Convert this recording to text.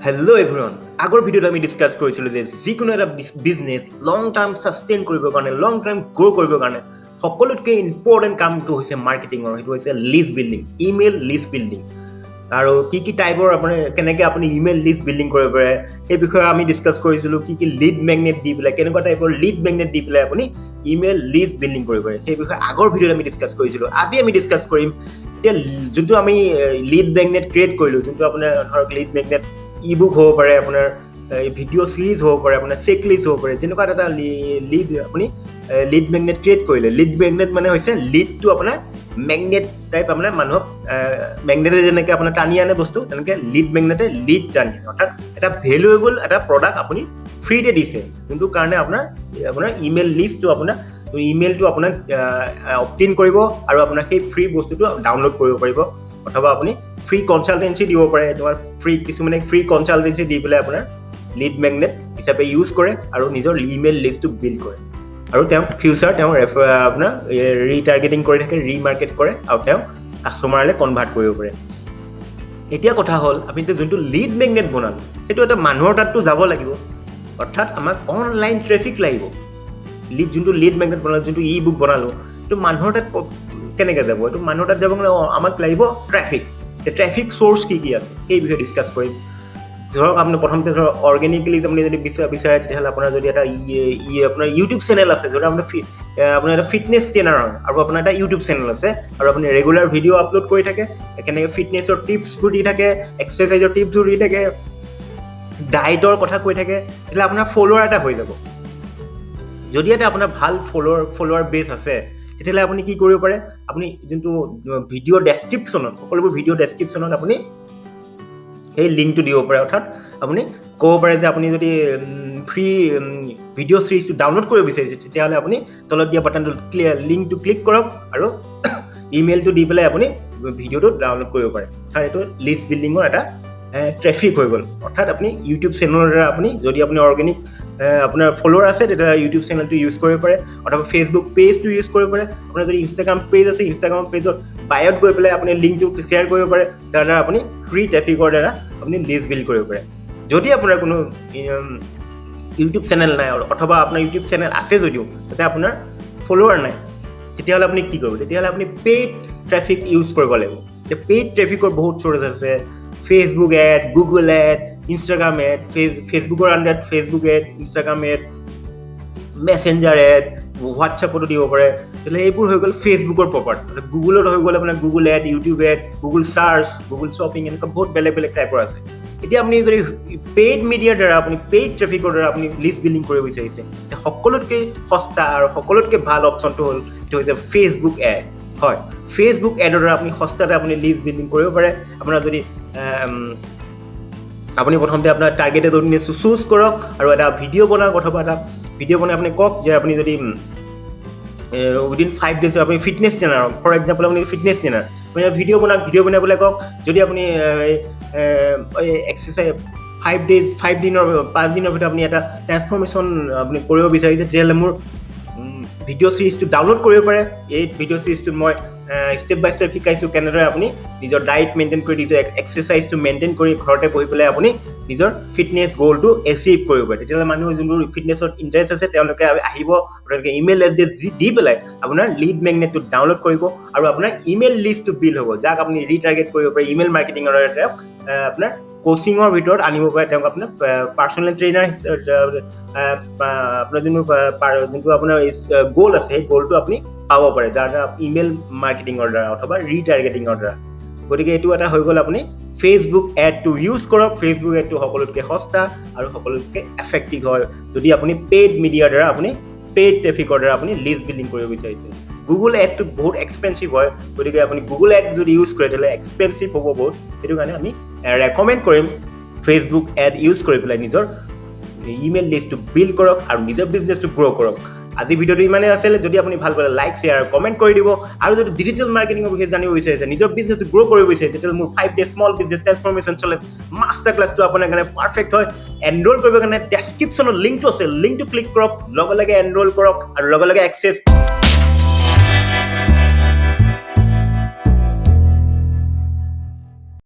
Hello everyone. আগৰ ভিডিঅ'ত আমি ডিসকাস কৰিছিলো যে যিকোনো এটা বিজনেস লং টাৰ্ম সাস্টেইন কৰিবৰ কাৰণে লং টাৰ্ম গ্ৰো কৰিবৰ কাৰণে সকলোতকৈ ইম্পৰ্টেন্ট কামটো হৈছে মাৰ্কেটিংৰ সেইটো হৈছে list building email list building আৰু কি টাইপৰ আপুনি কেনেকৈ আপুনি ইমেইল লিষ্ট বিল্ডিং কৰিব পাৰে এই বিষয়ে আমি ডিসকাস কৰিছিলো কি লিড মেগনেট দি পেলাই কেনেকুৱা টাইপৰ লিড মেগনেট দি পেলাই আপুনি ইমেইল লিষ্ট বিল্ডিং কৰিব পাৰে সেই বিষয়ে আগৰ ভিডিঅ'ত আমি ডিসকাস কৰিছিলো আজি আমি ডিসকাস কৰিম যে যোনটো আমি লিড মেগনেট ক্ৰিয়েট কৰিলো যোনটো আপোনাৰ ধৰক লিড মেগনেট ই-বুক হ'ব পাৰে আপোনাৰ ভিডিঅ' সিৰিজ হ'ব পাৰে আপোনাৰ চেকলিষ্ট হ'ব পাৰে যেনেকুৱা এটা লিড আপুনি লিড মেগনেট ক্ৰিয়েট কৰিলে লিড মেগনেট মানে হৈছে লিডটো আপোনাৰ মেগনেট টাইপ আপোনাৰ মানুহক মেগনেটে যেনেকৈ আপোনাৰ টানি আনে বস্তু তেনেকৈ লিড মেগনেটে লিড টানি অৰ্থাৎ এটা ভেলুৱেবল এটা প্ৰডাক্ট আপুনি ফ্ৰীতে দিছে যোনটো কাৰণে আপোনাৰ ইমেইল লিষ্টটো আপোনাৰ ইমেইলটো আপোনাক অপটেইন কৰিব আৰু আপোনাৰ সেই ফ্ৰী বস্তুটো ডাউনলোড কৰিব পাৰিব অথবা আপুনি ফ্ৰী কনসালটেন্সি দিব পাৰে তোমাৰ ফ্ৰী কিছুমানে ফ্ৰী কনসালটেন্সি দি পেলাই আপোনাৰ লিড মেগনেট হিচাপে ইউজ কৰে আৰু নিজৰ ইমেইল লিষ্টটো বিল্ড কৰে আৰু তেওঁ ফিউচাৰ তেওঁ আপোনাৰ ৰিটাৰ্গেটিং কৰি থাকে ৰিমাৰ্কেট কৰে আৰু তেওঁ কাষ্টমাৰলৈ কনভাৰ্ট কৰিব পাৰে এতিয়া কথা হ'ল আমি যোনটো লিড মেগনেট বনালো সেইটো এটা মানুহৰ তাততো যাব লাগিব অৰ্থাৎ আমাক অনলাইন ট্ৰেফিক লাগিব যোনটো লিড মেগনেট বনালো যোনটো ই বুক বনালো এইটো মানুহৰ তাত কেনেকৈ যাব এইটো মানুহৰ তাত যাব গ'লে আমাক লাগিব ট্ৰেফিক চ'ৰ্চ কি আছে সেই বিষয়ে ডিছকাছ কৰিম ধৰক আপুনি প্ৰথমতে ধৰক অৰ্গেনিকেলি আপুনি যদি বিচাৰে তেতিয়াহ'লে আপোনাৰ যদি এটা আপোনাৰ ইউটিউব চেনেল আছে যদি আপোনাৰ এটা ফিটনেছ চেনেল হয় আৰু আপোনাৰ এটা ইউটিউব চেনেল আছে আৰু আপুনি ৰেগুলাৰ ভিডিঅ' আপলোড কৰি থাকে কেনেকৈ ফিটনেছৰ টিপছবোৰ দি থাকে এক্সাৰচাইজৰ টিপছবোৰ দি থাকে ডায়েটৰ কথা কৈ থাকে তেতিয়াহ'লে আপোনাৰ ফলোৱাৰ এটা হৈ যাব যদি এটা আপোনাৰ ভাল ফলোৱাৰ বেছ আছে তেতিয়াহ'লে আপুনি কি কৰিব পাৰে আপুনি যোনটো ভিডিঅ' ডেছক্ৰিপশ্যনত সকলোবোৰ ভিডিঅ' ডেছক্ৰিপশ্যনত আপুনি এই লিংকটো দিব পাৰে অৰ্থাৎ আপুনি ক'ব পাৰে যে আপুনি যদি ফ্ৰী ভিডিঅ' চিৰিজটো ডাউনলোড কৰিব বিচাৰিছে তেতিয়াহ'লে আপুনি তলত দিয়া বাটনটো লিংকটো ক্লিক কৰক আৰু ইমেইলটো দি পেলাই আপুনি ভিডিঅ'টো ডাউনলোড কৰিব পাৰে অৰ্থাৎ এইটো লিষ্ট বিল্ডিঙৰ এটা ট্ৰেফিক হৈ গ'ল অৰ্থাৎ আপুনি ইউটিউব চেনেলৰ দ্বাৰা আপুনি যদি আপুনি অৰ্গেনিক আপোনাৰ ফলোৱাৰ আছে তেতিয়া ইউটিউব চেনেলটো ইউজ কৰিব পাৰে অথবা ফেচবুক পেজটো ইউজ কৰিব পাৰে আপোনাৰ যদি ইনষ্টাগ্ৰাম পেজ আছে ইনষ্টাগ্ৰাম পেজত বায়'ত গৈ পেলাই আপুনি লিংকটো শ্বেয়াৰ কৰিব পাৰে তাৰ দ্বাৰা আপুনি ফ্ৰী ট্ৰেফিকৰ দ্বাৰা আপুনি লিষ্ট বিল্ড কৰিব পাৰে যদি আপোনাৰ কোনো ইউটিউব চেনেল নাই অথবা আপোনাৰ ইউটিউব চেনেল আছে যদিও তাতে আপোনাৰ ফলোৱাৰ নাই তেতিয়াহ'লে আপুনি কি কৰিব তেতিয়াহ'লে আপুনি পেইড ট্ৰেফিক ইউজ কৰিব লাগিব এতিয়া পেইড ট্ৰেফিকৰ বহুত চ'ৰ্চ আছে Facebook ad Google ad Instagram ad ফেচবুকৰ আণ্ডাৰত Facebook ad Instagram ad Messenger ad হোৱাটছএপতো দিব পাৰে তেতিয়াহ'লে এইবোৰ হৈ গ'ল ফেচবুকৰ প্ৰপাৰ্টি গুগলত হৈ গ'ল আপোনাৰ Google ad YouTube ad Google search Google shopping এনেকুৱা বহুত বেলেগ টাইপৰ আছে এতিয়া আপুনি যদি পেইড মিডিয়াৰ দ্বাৰা আপুনি পেইড ট্ৰেফিকৰ দ্বাৰা আপুনি লিষ্ট বিল্ডিং কৰিব বিচাৰিছে সকলোতকৈ সস্তা আৰু সকলোতকৈ ভাল অপশ্যনটো হ'ল এইটো হৈছে ফেচবুক এড হয় ফেচবুক এডৰ দ্বাৰা আপুনি সস্তাতে আপুনি লিষ্ট বিল্ডিং কৰিব পাৰে আপোনাৰ যদি আপুনি প্ৰথমতে আপোনাৰ টাৰ্গেটেড অডিয়েন্সটো চুজ কৰক আৰু এটা ভিডিঅ' বনাওক অথবা এটা ভিডিঅ' বনাই আপুনি কওক যে আপুনি যদি উইদিন 5 days আপুনি ফিটনেছ ট্ৰেইনাৰ ফৰ এক্সাম্পল আপুনি ফিটনেছ ট্ৰেইনাৰ আপুনি ভিডিঅ' বনাই পেলাই কওক যদি আপুনি এক্সাৰচাইজ 5 দিনৰ 5 দিনৰ ভিতৰত আপুনি এটা ট্ৰেন্সফৰ্মেশ্যন আপুনি কৰিব বিচাৰিছে তেতিয়াহ'লে মোৰ ভিডিঅ' চিৰিজটো ডাউনলোড কৰিব পাৰে এই ভিডিঅ' চিৰিজটো মই ষ্টেপ বাই ষ্টেপ শিকাইছোঁ কেনেদৰে আপুনি নিজৰ ডায়েট মেইনটেইন কৰি নিজৰ এক্সাৰচাইজটো মেইনটেইন কৰি ঘৰতে বহি পেলাই আপুনি নিজৰ ফিটনেছ গ'লটো এচিভ কৰিব পাৰে তেতিয়াহ'লে মানুহ যোনবোৰ ফিটনেছত ইণ্টাৰেষ্ট আছে তেওঁলোকে আহিব তেওঁলোকে ইমেইল এড্ৰেছ দি পেলাই আপোনাৰ লিড মেগনেটটো ডাউনলোড কৰিব আৰু আপোনাৰ ইমেইল লিষ্টটো বিল্ড হ'ব যাক আপুনি ৰিটাৰ্গেট কৰিব পাৰে ইমেইল মাৰ্কেটিঙৰ দ্বাৰা আপোনাৰ কোচিঙৰ ভিতৰত আনিব পাৰে তেওঁক আপোনাৰ পাৰ্চনেল ট্ৰেইনাৰ আপোনাৰ যোনটো আপোনাৰ গ'ল আছে সেই গ'লটো আপুনি পাব পাৰে যাৰ দ্বাৰা ইমেইল মাৰ্কেটিঙৰ দ্বাৰা অথবা ৰিটাৰ্গেটিঙৰ দ্বাৰা গতিকে এইটো এটা হৈ গ'ল আপুনি ফেচবুক এডটো ইউজ কৰক ফেচবুক এডটো সকলোতকৈ সস্তা আৰু সকলোতকৈ এফেক্টিভ হয় যদি আপুনি পেইড মিডিয়াৰ দ্বাৰা আপুনি পেইড ট্ৰেফিকৰ দ্বাৰা আপুনি লিষ্ট বিল্ডিং কৰিব বিচাৰিছে গুগল এডটো বহুত এক্সপেঞ্চিভ হয় গতিকে আপুনি গুগল এড যদি ইউজ কৰে তেতিয়াহ'লে এক্সপেঞ্চিভ হ'ব বহুত সেইটো কাৰণে আমি ৰেকমেণ্ড কৰিম ফেচবুক এড ইউজ কৰি পেলাই নিজৰ ইমেইল লিষ্টটো বিল্ড কৰক আৰু নিজৰ বিজনেছটো গ্ৰ' কৰক আজি ভিডিঅ'টো ইমানেই আছিলে যদি আপুনি ভাল পালে লাইক শ্বেয়াৰ কমেণ্ট কৰি দিব আৰু যদি ডিজিটেল মাৰ্কেটিঙৰ বিষয়ে জানিব বিচাৰিছে নিজৰ বিজনেছটো গ্ৰ' কৰিব বিচাৰিছে তেতিয়াহ'লে মোৰ 5 days স্মল বিজনেছ ট্ৰেন্সফৰ্মেশ্যন চলে মাষ্টাৰ ক্লাছটো আপোনাৰ কাৰণে পাৰফেক্ট হয় এনৰোল কৰিবৰ কাৰণে ডেছক্ৰিপশ্যনত লিংকটো আছে লিংকটো ক্লিক কৰক লগে লগে এনৰোল কৰক আৰু লগে লগে এক্সেছ